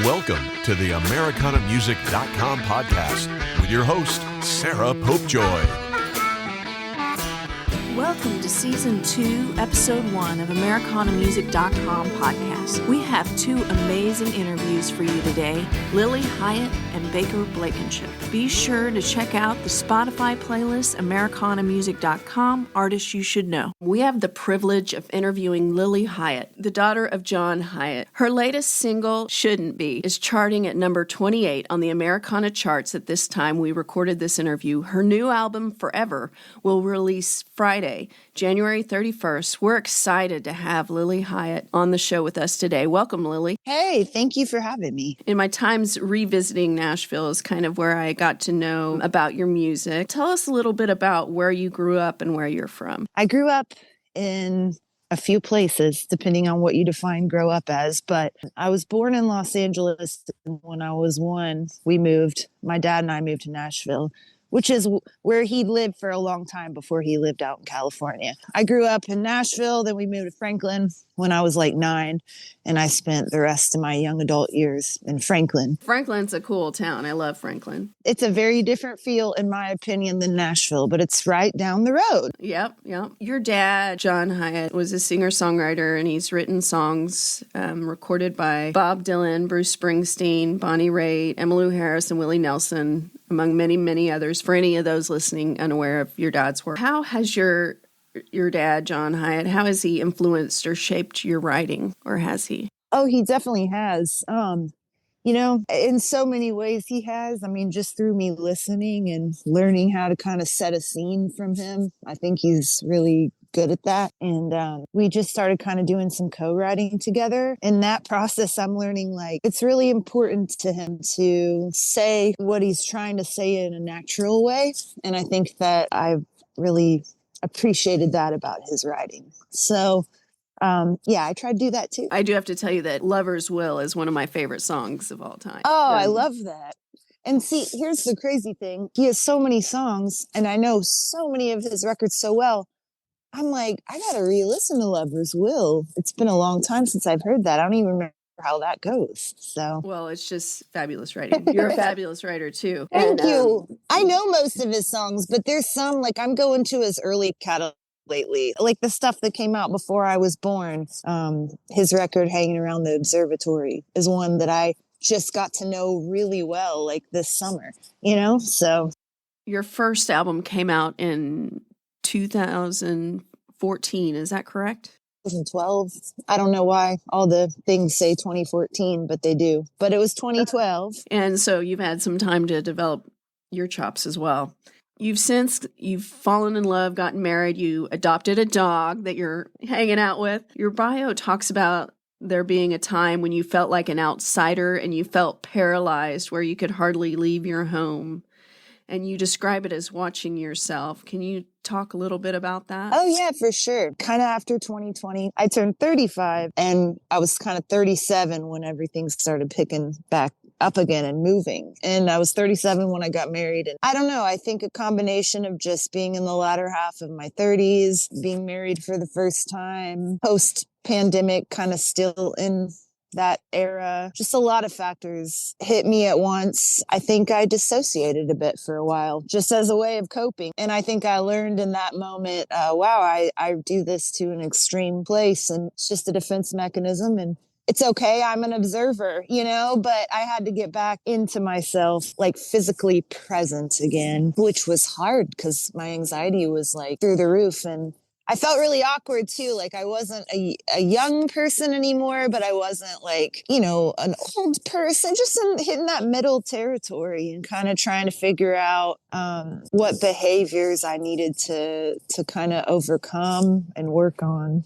Welcome to the AmericanaMusic.com podcast with your host, Sarah Popejoy. Welcome to Season 2, Episode 1 of AmericanaMusic.com podcast. We have two amazing interviews for you today, Lilly, Hiatt, and Bayker, Blankenship. Be sure to check out the Spotify playlist, AmericanaMusic.com, Artists You Should Know. We have the privilege of interviewing Lilly Hiatt, the daughter of John Hiatt. Her latest single, Shouldn't Be, is charting at number 28 on the Americana charts at this time we recorded this interview. Her new album, Forever, will release Friday, January 31st. We're excited to have Lilly Hiatt on the show with us today. Welcome, Lilly. Hey, thank you for having me. In my times revisiting Nashville is kind of where I got to know about your music. Tell us a little bit about where you grew up and where you're from. I grew up in a few places, depending on what you define grow up as, but I was born in Los Angeles. When I was one, my dad and I moved to Nashville, which is where he lived for a long time before he lived out in California. I grew up in Nashville, then we moved to Franklin when I was like 9, and I spent the rest of my young adult years in Franklin. Franklin's a cool town. I love Franklin. It's a very different feel, in my opinion, than Nashville, but it's right down the road. Yep. Your dad, John Hiatt, was a singer-songwriter, and he's written songs recorded by Bob Dylan, Bruce Springsteen, Bonnie Raitt, Emmylou Harris, and Willie Nelson, among many, many others. For any of those listening unaware of your dad's work, how has your dad, John Hiatt, how has he influenced or shaped your writing, or has he? Oh, he definitely has. In so many ways he has. I mean, just through me listening and learning how to kind of set a scene from him. I think he's really good at that. And we just started kind of doing some co-writing together. In that process, I'm learning it's really important to him to say what he's trying to say in a natural way. And I think that I've really appreciated that about his writing. So I try to do that too. I do have to tell you that Lover's Will is one of my favorite songs of all time. Oh, I love that. And see, here's the crazy thing. He has so many songs, and I know so many of his records so well. I'm like, I got to re-listen to Lover's Will. It's been a long time since I've heard that. I don't even remember how that goes. So, well, it's just fabulous writing. You're a fabulous writer too. Thank you. I know most of his songs, but there's some, I'm going to his early catalog lately, like the stuff that came out before I was born. His record Hanging Around the Observatory is one that I just got to know really well, this summer, so. Your first album came out in 2014, is that correct? 2012. I don't know why all the things say 2014, but they do. But it was 2012. And so you've had some time to develop your chops as well. You've fallen in love, gotten married, you adopted a dog that you're hanging out with. Your bio talks about there being a time when you felt like an outsider and you felt paralyzed, where you could hardly leave your home. And you describe it as watching yourself. Can you talk a little bit about that? Oh, yeah, for sure. Kind of after 2020, I turned 35 and I was kind of 37 when everything started picking back up again and moving. And I was 37 when I got married. And I don't know, I think a combination of just being in the latter half of my 30s, being married for the first time, post-pandemic, kind of still in that era, just a lot of factors hit me at once. I think I dissociated a bit for a while, just as a way of coping. And I think I learned in that moment, I do this to an extreme place, and it's just a defense mechanism, and it's okay. I'm an observer, but I had to get back into myself, physically present again, which was hard because my anxiety was through the roof. And I felt really awkward too. I wasn't a young person anymore, but I wasn't an old person, just hitting that middle territory and kind of trying to figure out what behaviors I needed to kind of overcome and work on,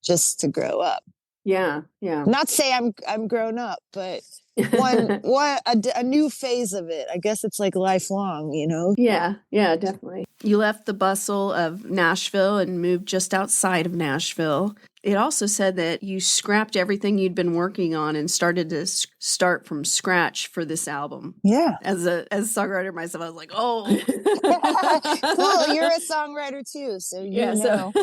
just to grow up. Yeah. Not say I'm grown up, but a new phase of it. I guess it's lifelong, Yeah, definitely. You left the bustle of Nashville and moved just outside of Nashville. It also said that you scrapped everything you'd been working on and started to start from scratch for this album. Yeah. As a songwriter myself, I was like, oh. Cool. You're a songwriter too, so Yeah, know.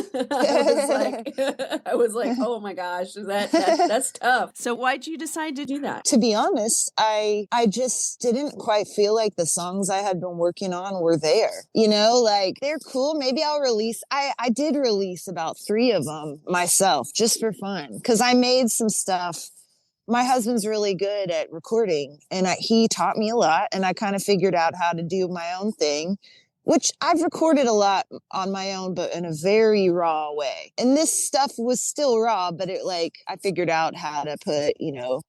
I was like, oh my gosh, that's tough. So why'd you decide to do that? To be honest, I just didn't quite feel like the songs I had been working on were there. You know, like they're cool. Maybe I'll release. I did release about 3 of them myself just for fun because I made some stuff. My husband's really good at recording and he taught me a lot and I kind of figured out how to do my own thing, which I've recorded a lot on my own, but in a very raw way. And this stuff was still raw, but I figured out how to put,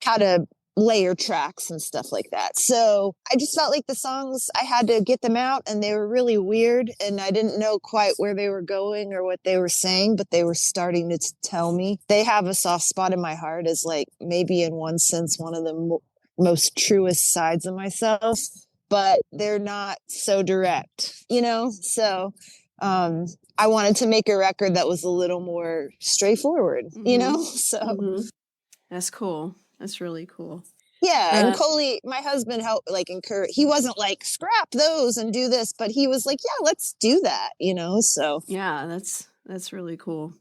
how to layer tracks and stuff like that. So I just felt like the songs, I had to get them out and they were really weird and I didn't know quite where they were going or what they were saying, but they were starting to tell me. They have a soft spot in my heart as maybe in one sense, one of the most truest sides of myself, but they're not so direct, So, I wanted to make a record that was a little more straightforward, So That's cool. That's really cool. Yeah. And Coley, my husband, helped encourage. He wasn't like, scrap those and do this, but he was like, yeah, let's do that, So yeah, that's really cool.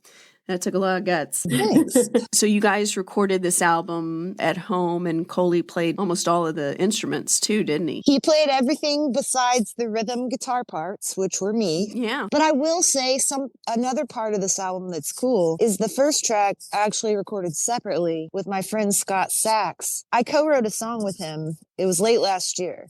That took a lot of guts. Thanks. So you guys recorded this album at home and Coley played almost all of the instruments too, didn't he? He played everything besides the rhythm guitar parts, which were me. Yeah. But I will say another part of this album that's cool is the first track I actually recorded separately with my friend Scott Sachs. I co-wrote a song with him. It was late last year.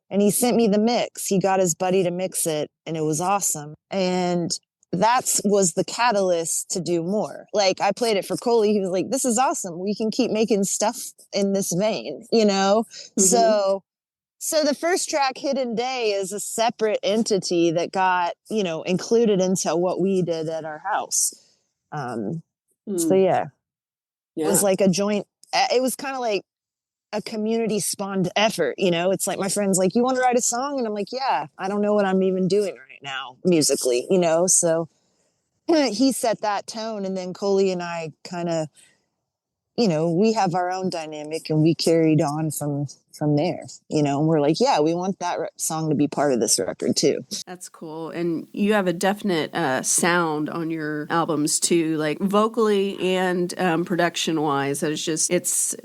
And he sent me the mix. He got his buddy to mix it and it was awesome. And that was the catalyst to do more. I played it for Coley. He was like, this is awesome. We can keep making stuff in this vein, Mm-hmm. So the first track, Hidden Day, is a separate entity that got, included into what we did at our house. So yeah, it was like a joint, it was kind of like a community spawned effort, it's like my friend's like, you want to write a song? And I'm like, yeah, I don't know what I'm even doing right now musically, so he set that tone and then Coley and I kind of, we have our own dynamic and we carried on from there, and we're like, yeah, we want that song to be part of this record too. That's cool. And you have a definite sound on your albums too, like vocally and production wise. It's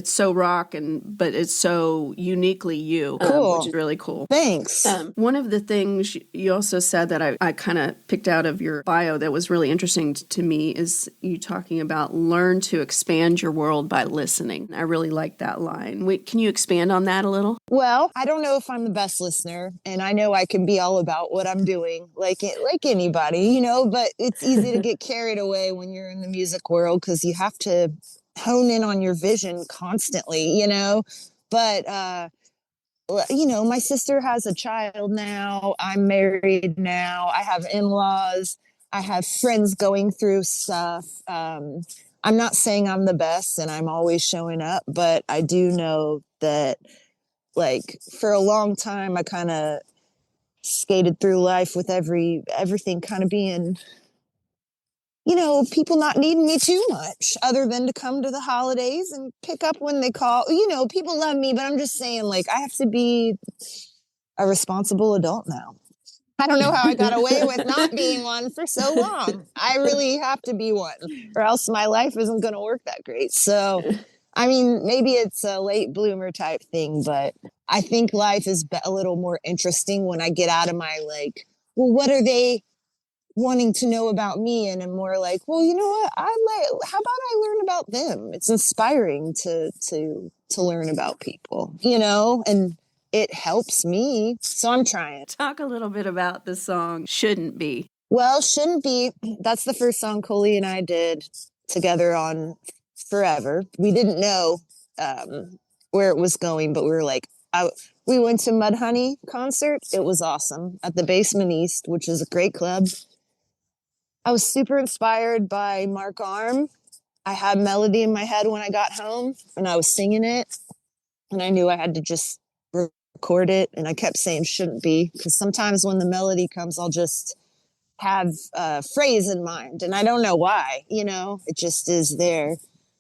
so rock but it's so uniquely you, cool. Which is really cool. Thanks. One of the things you also said that I kind of picked out of your bio that was really interesting to me is you talking about learn to expand your world by listening. I really like that line. Can you expand on that a little? Well, I don't know if I'm the best listener, and I know I can be all about what I'm doing, like anybody, but it's easy to get carried away when you're in the music world because you have to hone in on your vision constantly, But, my sister has a child now. I'm married now. I have in-laws. I have friends going through stuff. I'm not saying I'm the best and I'm always showing up, but I do know that for a long time, I kind of skated through life with everything kind of being, people not needing me too much other than to come to the holidays and pick up when they call. People love me, but I'm just saying, I have to be a responsible adult now. I don't know how I got away with not being one for so long. I really have to be one or else my life isn't going to work that great. So, I mean, maybe it's a late bloomer type thing, but I think life is a little more interesting when I get out of my well, what are they wanting to know about me? And I'm more like, well, you know what? How about I learn about them? It's inspiring to learn about people, and it helps me. So I'm trying. Talk a little bit about the song Shouldn't Be. Well, Shouldn't Be. That's the first song Coley and I did together on Forever. We didn't know where it was going, but we were like, we went to Mudhoney concert. It was awesome at the Basement East, which is a great club. I was super inspired by Mark Arm. I had melody in my head when I got home and I was singing it and I knew I had to just record it. And I kept saying shouldn't be, because sometimes when the melody comes, I'll just have a phrase in mind, and I don't know why, it just is there.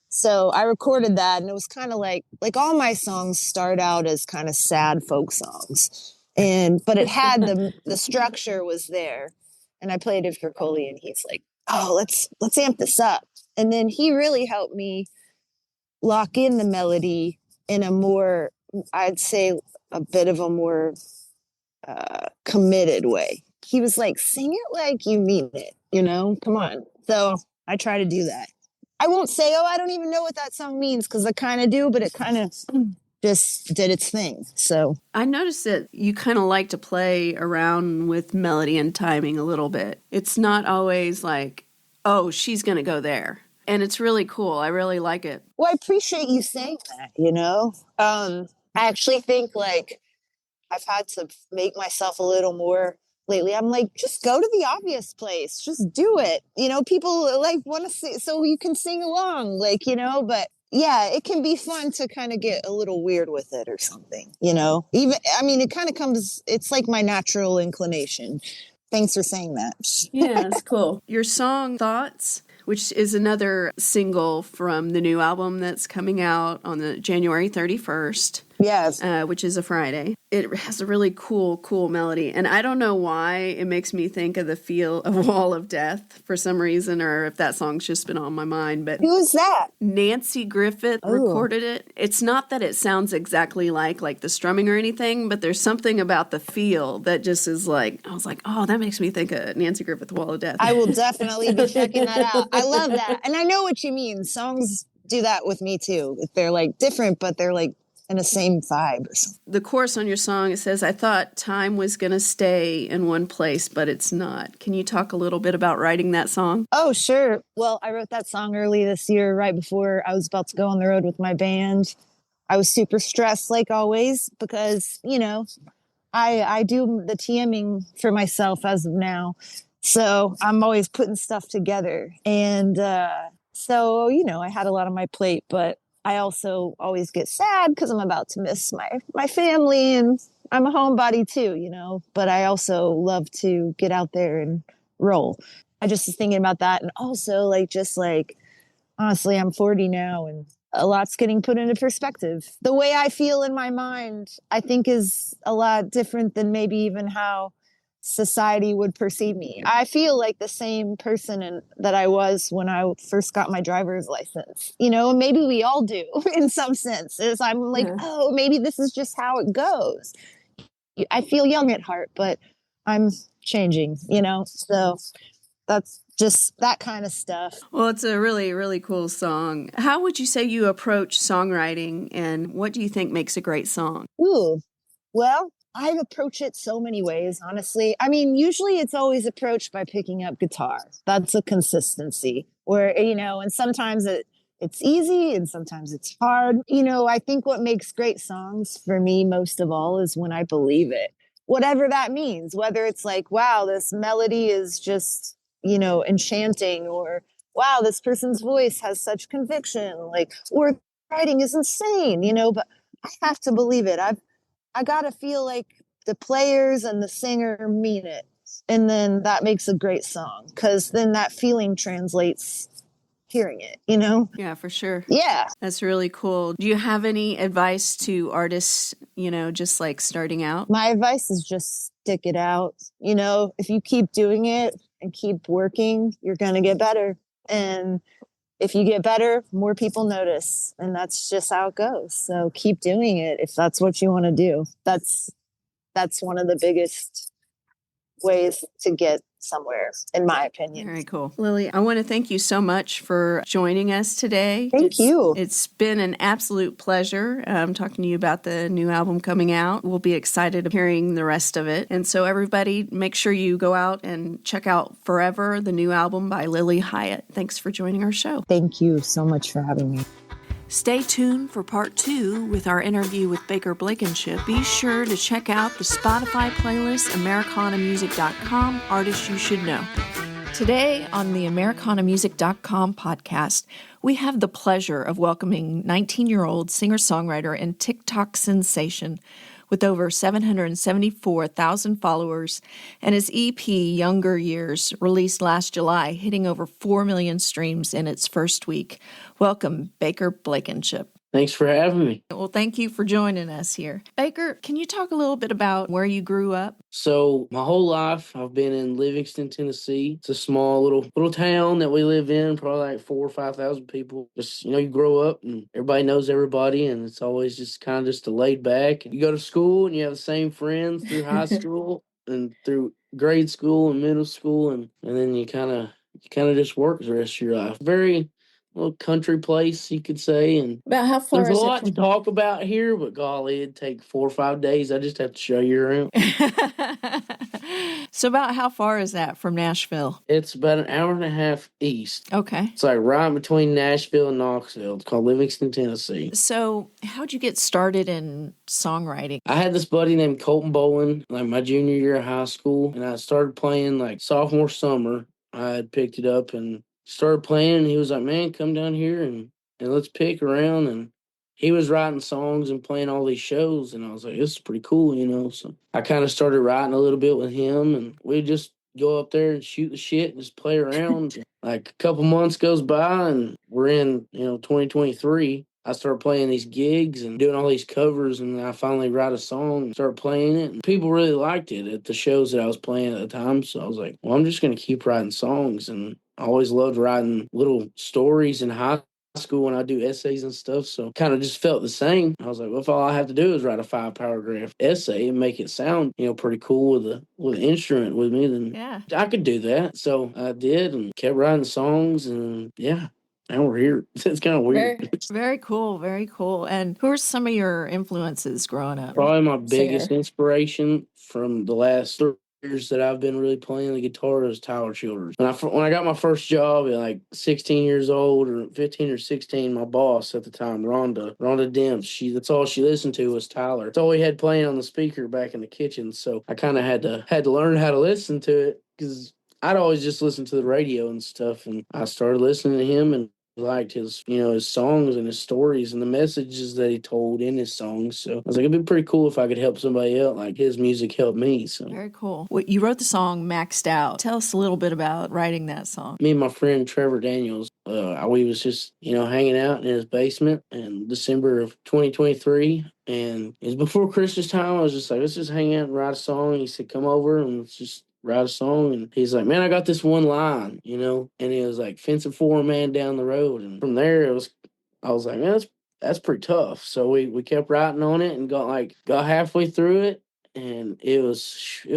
So I recorded that, and it was kind of like all my songs start out as kind of sad folk songs, but it had the structure was there, and I played it for Coley, and he's like, "Oh, let's amp this up," and then he really helped me lock in the melody in a more, I'd say, a bit of a more committed way. He was like, "Sing it like you mean it, come on." So I try to do that. I won't say, "Oh, I don't even know what that song means," because I kind of do, but it kind of just did its thing. So I noticed that you kind of like to play around with melody and timing a little bit. It's not always like, oh, she's going to go there. And it's really cool. I really like it. Well, I appreciate you saying that, I actually think like I've had to make myself a little more lately. I'm like, just go to the obvious place. Just do it. People like want to sing so you can sing along, but yeah, it can be fun to kind of get a little weird with it or something, even, it kind of comes, it's like my natural inclination. Thanks for saying that. Yeah, it's cool. Your song Thoughts, which is another single from the new album that's coming out on the January 31st. Yes. Which is a Friday. It has a really cool melody. And I don't know why it makes me think of the feel of Wall of Death for some reason, or if that song's just been on my mind. But who's that? Nancy Griffith recorded it. It's not that it sounds exactly like the strumming or anything, but there's something about the feel that just is like, I was like, oh, that makes me think of Nancy Griffith, Wall of Death. I will definitely be checking that out. I love that. And I know what you mean. Songs do that with me too. They're like different, but they're like in the same vibe or something. The chorus on your song, it says, "I thought time was going to stay in one place, but it's not." Can you talk a little bit about writing that song? Oh, sure. Well, I wrote that song early this year, right before I was about to go on the road with my band. I was super stressed, like always, because, I do the TMing for myself as of now. So I'm always putting stuff together. And so, I had a lot on my plate, but I also always get sad because I'm about to miss my family, and I'm a homebody too, but I also love to get out there and roll. I just was thinking about that. And also honestly, I'm 40 now, and a lot's getting put into perspective. The way I feel in my mind, I think, is a lot different than maybe even how society would perceive me. I feel like the same person that I was when I first got my driver's license. Maybe we all do in some sense. I'm like, oh, maybe this is just how it goes. I feel young at heart, but I'm changing, so that's just that kind of stuff. Well, it's a really, really cool song. How would you say you approach songwriting, and what do you think makes a great song? Ooh, well, I approach it so many ways, honestly. Usually it's always approached by picking up guitar. That's a consistency where, and sometimes it's easy and sometimes it's hard. I think what makes great songs for me most of all is when I believe it, whatever that means, whether it's like, wow, this melody is just, enchanting, or wow, this person's voice has such conviction, or writing is insane, but I have to believe it. I got to feel like the players and the singer mean it. And then that makes a great song, because then that feeling translates hearing it, Yeah, for sure. Yeah. That's really cool. Do you have any advice to artists, just like starting out? My advice is just stick it out. If you keep doing it and keep working, you're going to get better. And if you get better, more people notice. And that's just how it goes. So keep doing it if that's what you want to do. That's one of the biggest ways to get somewhere, in my opinion. Very cool. Lily, I want to thank you so much for joining us today. Thank you. It's been an absolute pleasure talking to you about the new album coming out. We'll be excited hearing the rest of it. And so everybody, make sure you go out and check out Forever, the new album by Lilly Hiatt. Thanks for joining our show. Thank you so much for having me. Stay tuned for part 2 with our interview with Bayker Blankenship. Be sure to check out the Spotify playlist, AmericanaMusic.com, Artists You Should Know. Today on the AmericanaMusic.com podcast, we have the pleasure of welcoming 19-year-old singer-songwriter and TikTok sensation. with over 774,000 followers, and his EP, Younger Years, released last July, hitting over 4 million streams in its first week. Welcome, Bayker Blankenship. Thanks for having me. Well, thank you for joining us here. Bayker, can you talk a little bit about where you grew up? So my whole life, I've been in Livingston, Tennessee. It's a small little town that we live in, probably like 4,000 or 5,000 people. Just, you grow up and everybody knows everybody, and it's always just kind of just a laid back. You go to school and you have the same friends through high school and through grade school and middle school, and then you kind of just work the rest of your life. Very little country place, you could say. And about how far there's is a lot to talk about here, but golly, it'd take 4 or 5 days. I just have to show you around. So about how far is that from Nashville? It's about an hour and a half east. Okay. It's like right between Nashville and Knoxville. It's called Livingston, Tennessee. So how'd you get started in songwriting? I had this buddy named Colton Bowen, like my junior year of high school, and I started playing like sophomore summer. I had picked it up and started playing, and he was like, man, come down here and let's pick around. And he was writing songs and playing all these shows, and I was like, this is pretty cool. So I kind of started writing a little bit with him, and we'd just go up there and shoot the shit and just play around. Like a couple months goes by, and we're in 2023. I started playing these gigs and doing all these covers, and I finally write a song and started playing it. And people really liked it at the shows that I was playing at the time. So I was like, well, I'm just going to keep writing songs. And I always loved writing little stories in high school when I do essays and stuff. So kind of just felt the same. I was like, well, if all I have to do is write a 5-paragraph essay and make it sound, pretty cool with an instrument with me, then Yeah, I could do that. So I did and kept writing songs, and yeah. Now we're here. It's kind of weird. Very cool, very cool. And who are some of your influences growing up? Probably my biggest inspiration from the last 3 years that I've been really playing the guitar is Tyler Childers. When I got my first job at like 16 years old or 15 or 16, my boss at the time, Rhonda Demps, that's all she listened to was Tyler. That's all we had playing on the speaker back in the kitchen. So I kind of had to learn how to listen to it, because I'd always just listen to the radio and stuff, and I started listening to him and liked his songs and his stories and the messages that he told in his songs. So I was like, it'd be pretty cool if I could help somebody else like his music helped me. So very cool. Well, you wrote the song Maxed Out. Tell us a little bit about writing that song. Me and my friend Trevor Daniels, we was just hanging out in his basement in December of 2023, and it was before Christmas time. I was just like, let's just hang out and write a song. He said, come over and let's just write a song. And he's like, man, I got this one line, and it was like, fencing for a man down the road. And from there I was like, man, that's pretty tough. So we kept writing on it and got halfway through it, and it was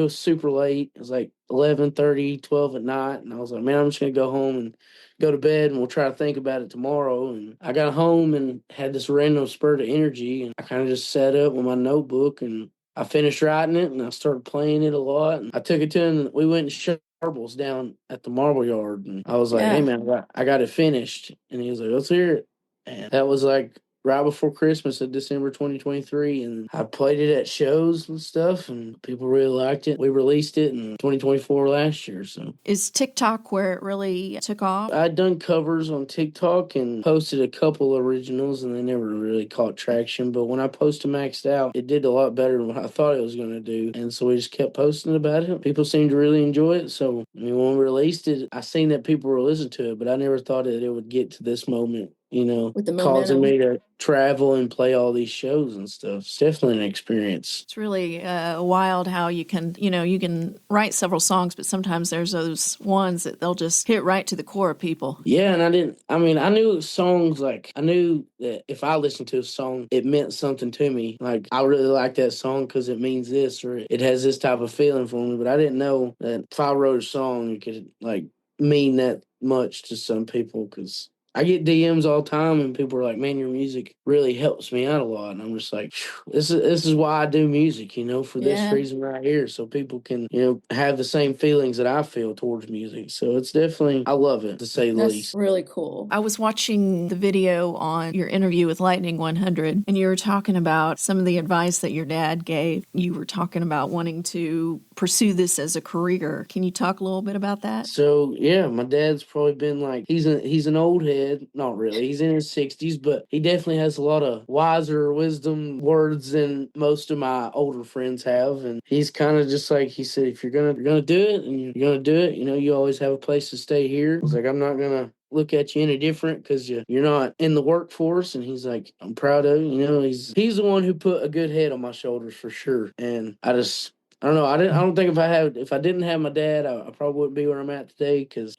super late. It was like 11:30, 12 at night, and I was like, man, I'm just gonna go home and go to bed, and we'll try to think about it tomorrow. And I got home and had this random spurt of energy, and I kind of just sat up with my notebook, and I finished writing it, and I started playing it a lot. And I took it to him, and we went and sharbles down at the marble yard. And I was like, hey, man, I got it finished. And he was like, let's hear it. And that was like right before Christmas of December 2023. And I played it at shows and stuff, and people really liked it. We released it in 2024 last year. So is TikTok where it really took off? I'd done covers on TikTok and posted a couple originals, and they never really caught traction. But when I posted Maxed Out, it did a lot better than what I thought it was going to do. And so we just kept posting about it. People seemed to really enjoy it. So when we released it, I seen that people were listening to it, but I never thought that it would get to this moment. With the causing me to travel and play all these shows and stuff. It's definitely an experience. It's really wild how you can write several songs, but sometimes there's those ones that they'll just hit right to the core of people. Yeah, and I knew songs, like, I knew that if I listened to a song, it meant something to me. Like, I really like that song because it means this, or it has this type of feeling for me, but I didn't know that if I wrote a song, it could, like, mean that much to some people, because I get DMs all the time, and people are like, man, your music really helps me out a lot. And I'm just like, this is why I do music, for this reason right here, so people can, have the same feelings that I feel towards music. So it's definitely, I love it, to say the least. That's really cool. I was watching the video on your interview with Lightning 100, and you were talking about some of the advice that your dad gave. You were talking about wanting to pursue this as a career. Can you talk a little bit about that? So yeah, my dad's probably been like he's an old head, not really. He's in his 60s, but he definitely has a lot of wiser wisdom words than most of my older friends have. And he's kind of just like he said, if you're gonna do it and you're gonna do it, you always have a place to stay here. It's like I'm not gonna look at you any different because you're not in the workforce. And he's like, I'm proud of you. He's the one who put a good head on my shoulders for sure. And I don't know. I don't think if I didn't have my dad, I probably wouldn't be where I'm at today because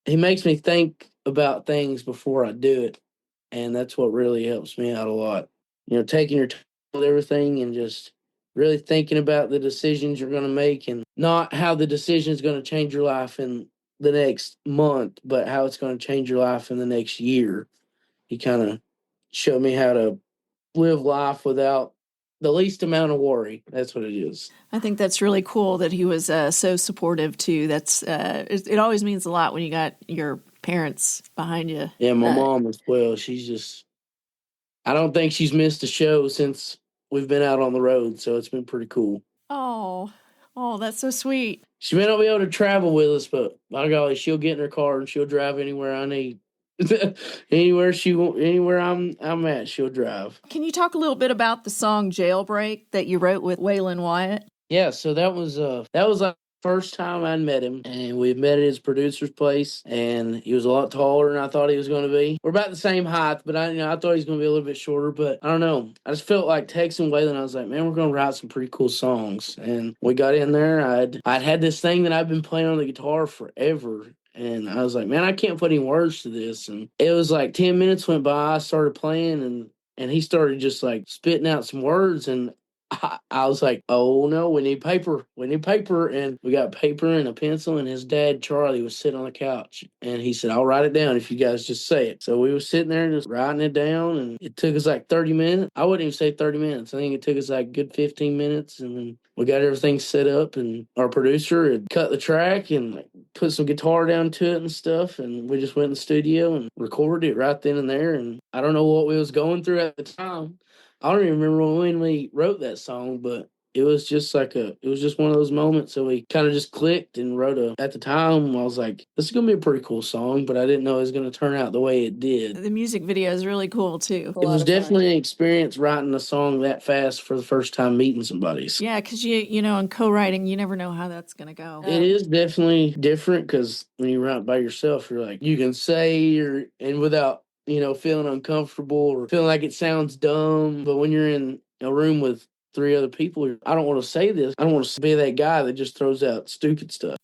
he makes me think about things before I do it, and that's what really helps me out a lot. Taking your time with everything and just really thinking about the decisions you're going to make, and not how the decision is going to change your life in the next month, but how it's going to change your life in the next year. He kind of showed me how to live life without the least amount of worry. That's what it is. I think that's really cool that he was so supportive too. That's it always means a lot when you got your parents behind you. Yeah, my mom as well. I don't think she's missed a show since we've been out on the road, so it's been pretty cool. Oh, that's so sweet. She may not be able to travel with us, but by golly, she'll get in her car and she'll drive anywhere I need. Anywhere I'm at, she'll drive. Can you talk a little bit about the song Jailbreak that you wrote with Waylon Wyatt? Yeah, so that was like first time I met him, and we met at his producer's place, and he was a lot taller than I thought he was going to be. We're about the same height, but I thought he was going to be a little bit shorter, but I don't know. I just felt like texting Waylon. I was like, man, we're going to write some pretty cool songs. And we got in there. I'd had this thing that I've been playing on the guitar forever. And I was like, man, I can't put any words to this. And it was like 10 minutes went by. I started playing, and he started just like spitting out some words, and I was like, oh no, we need paper. We need paper. And we got paper and a pencil, and his dad, Charlie, was sitting on the couch. And he said, I'll write it down if you guys just say it. So we were sitting there just writing it down, and it took us like 30 minutes. I wouldn't even say 30 minutes. I think it took us like a good 15 minutes. And then we got everything set up, and our producer had cut the track and like put some guitar down to it and stuff. And we just went in the studio and recorded it right then and there. And I don't know what we was going through at the time. I don't even remember when we wrote that song, but it was just one of those moments. So we kind of just clicked and at the time, I was like, this is going to be a pretty cool song, but I didn't know it was going to turn out the way it did. The music video is really cool too. It was definitely an experience writing a song that fast for the first time meeting somebody. Yeah, because in co-writing, you never know how that's going to go. It is definitely different because when you write by yourself, you're like, you can say and without feeling uncomfortable or feeling like it sounds dumb. But when you're in a room with three other people, I don't want to say this. I don't want to be that guy that just throws out stupid stuff.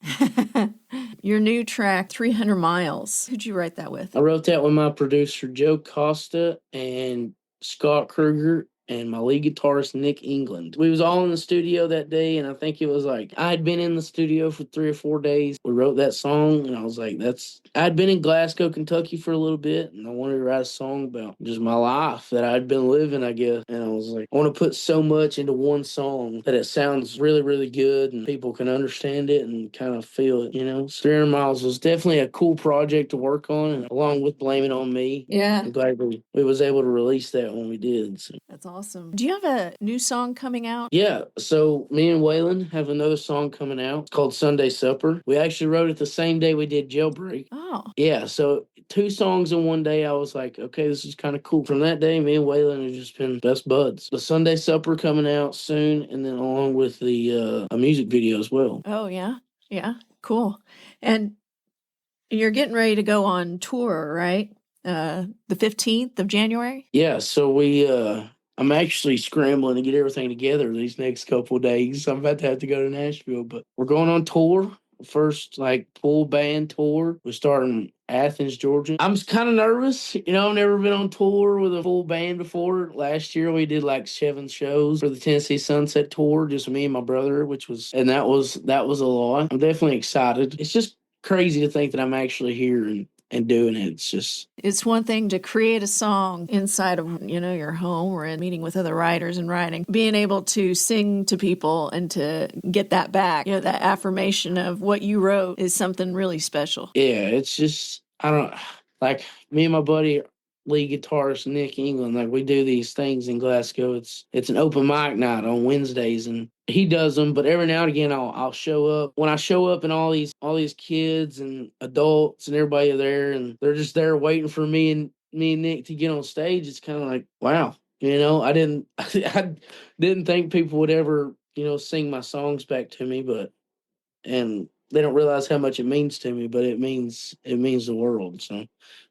Your new track, 300 Miles, who'd you write that with? I wrote that with my producer, Joe Costa, and Scott Kruger, and my lead guitarist, Nick England. We was all in the studio that day, and I think it was like I had been in the studio for 3 or 4 days. We wrote that song, and I was like, I'd been in Glasgow, Kentucky for a little bit, and I wanted to write a song about just my life that I'd been living, I guess. And I was like, I want to put so much into one song that it sounds really, really good, and people can understand it and kind of feel it, So 300 Miles was definitely a cool project to work on, and along with Blame It On Me. Yeah. I'm glad we was able to release that when we did. So. That's awesome. Do you have a new song coming out? Yeah, so me and Waylon have another song coming out. It's called Sunday Supper. We actually wrote it the same day we did Jailbreak. Oh. Yeah, so 2 songs in one day. I was like, okay, this is kind of cool. From that day, me and Waylon have just been best buds. The Sunday Supper coming out soon, and then along with a music video as well. Oh, yeah? Yeah, cool. And you're getting ready to go on tour, right? The 15th of January? Yeah, so I'm actually scrambling to get everything together these next couple of days. I'm about to have to go to Nashville, but we're going on tour. First, full band tour. We're starting Athens, Georgia. I'm kind of nervous. I've never been on tour with a full band before. Last year we did 7 shows for the Tennessee Sunset Tour, just me and my brother, that was a lot. I'm definitely excited. It's just crazy to think that I'm actually here and doing it. It's one thing to create a song inside of your home or in meeting with other writers and writing, being able to sing to people and to get that back, that affirmation of what you wrote is something really special. Yeah, it's just I don't me and my buddy lead guitarist Nick England, we do these things in Glasgow. It's an open mic night on Wednesdays, and he does them, but every now and again I'll show up. When I show up and all these kids and adults and everybody are there and they're just there waiting for me and Nick to get on stage, it's kind of like, wow, I didn't I didn't think people would ever, sing my songs back to me, and they don't realize how much it means to me, but it means the world. So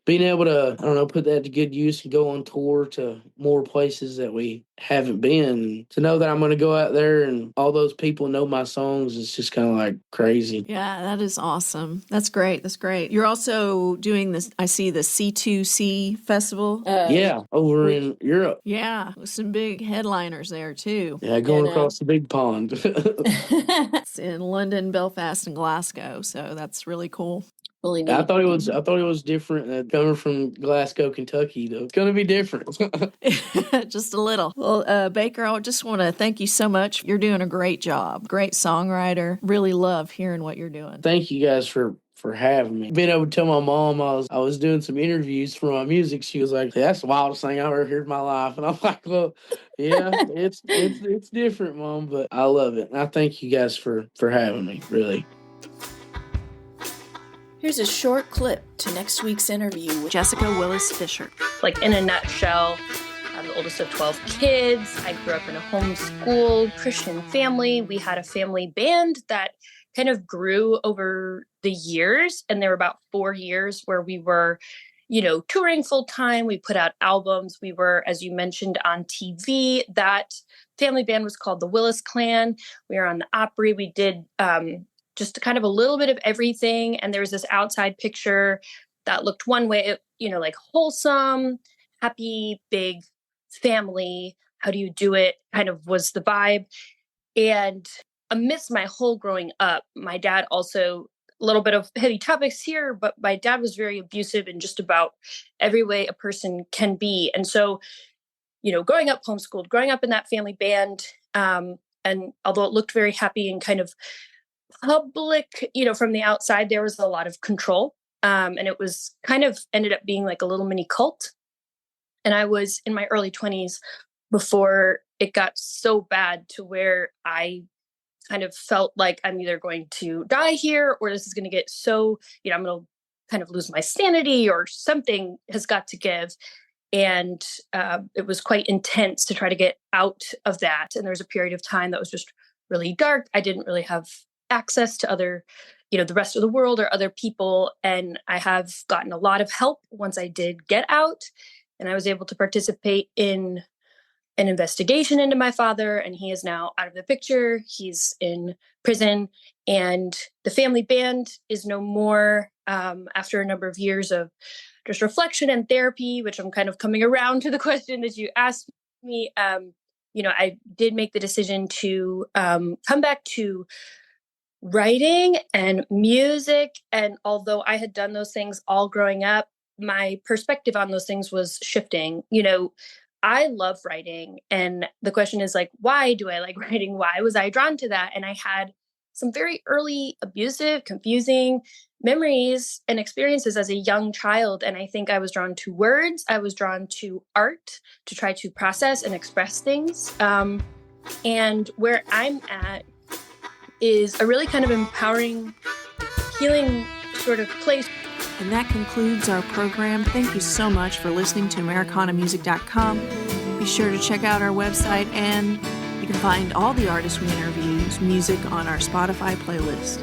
being able to, I don't know, put that to good use and go on tour to more places that we haven't been, to know that I'm going to go out there and all those people know my songs is just kind of like crazy. Yeah, that is awesome. That's great. That's great. You're also doing this, I see the C2C festival. Over in Europe. Yeah, with some big headliners there too. Yeah, going across the big pond. It's in London, Belfast, and Glasgow, so that's really cool. Really neat. I thought it was different. Coming from Glasgow, Kentucky, though, it's going to be different. Just a little. Well, Bayker, I just want to thank you so much. You're doing a great job. Great songwriter. Really love hearing what you're doing. Thank you guys for having me. Being able to tell my mom I was doing some interviews for my music, she was like, "That's the wildest thing I've ever heard in my life." And I'm like, "Well, yeah, it's different, Mom, but I love it." And I thank you guys for having me, really. Here's a short clip to next week's interview with Jessica Willis Fisher. Like, in a nutshell, I'm the oldest of 12 kids. I grew up in a homeschooled Christian family. We had a family band that kind of grew over the years. And there were about 4 years where we were, touring full time. We put out albums. We were, as you mentioned, on TV. That family band was called the Willis Clan. We were on the Opry. We did just kind of a little bit of everything. And there was this outside picture that looked one way, like wholesome, happy, big family. How do you do it? Kind of was the vibe. And amidst my whole growing up, my dad also, a little bit of heavy topics here, but my dad was very abusive in just about every way a person can be. And so, growing up homeschooled, growing up in that family band, and although it looked very happy and kind of public, from the outside, there was a lot of control. And it was kind of ended up being like a little mini cult. And I was in my early 20s before it got so bad to where I kind of felt like I'm either going to die here or this is going to get so, I'm going to kind of lose my sanity or something has got to give. And it was quite intense to try to get out of that. And there was a period of time that was just really dark. I didn't really have access to other, the rest of the world or other people. And I have gotten a lot of help once I did get out. And I was able to participate in an investigation into my father, and he is now out of the picture. He's in prison, and the family band is no more after a number of years of just reflection and therapy, which I'm kind of coming around to the question that you asked me. I did make the decision to come back to writing and music. And although I had done those things all growing up, my perspective on those things was shifting. I love writing. And the question is like, why do I like writing? Why was I drawn to that? And I had some very early abusive, confusing memories and experiences as a young child. And I think I was drawn to words. I was drawn to art to try to process and express things. And where I'm at is a really kind of empowering, healing sort of place. And that concludes our program. Thank you so much for listening to AmericanaMusic.com. Be sure to check out our website, and you can find all the artists we interview's music on our Spotify playlist.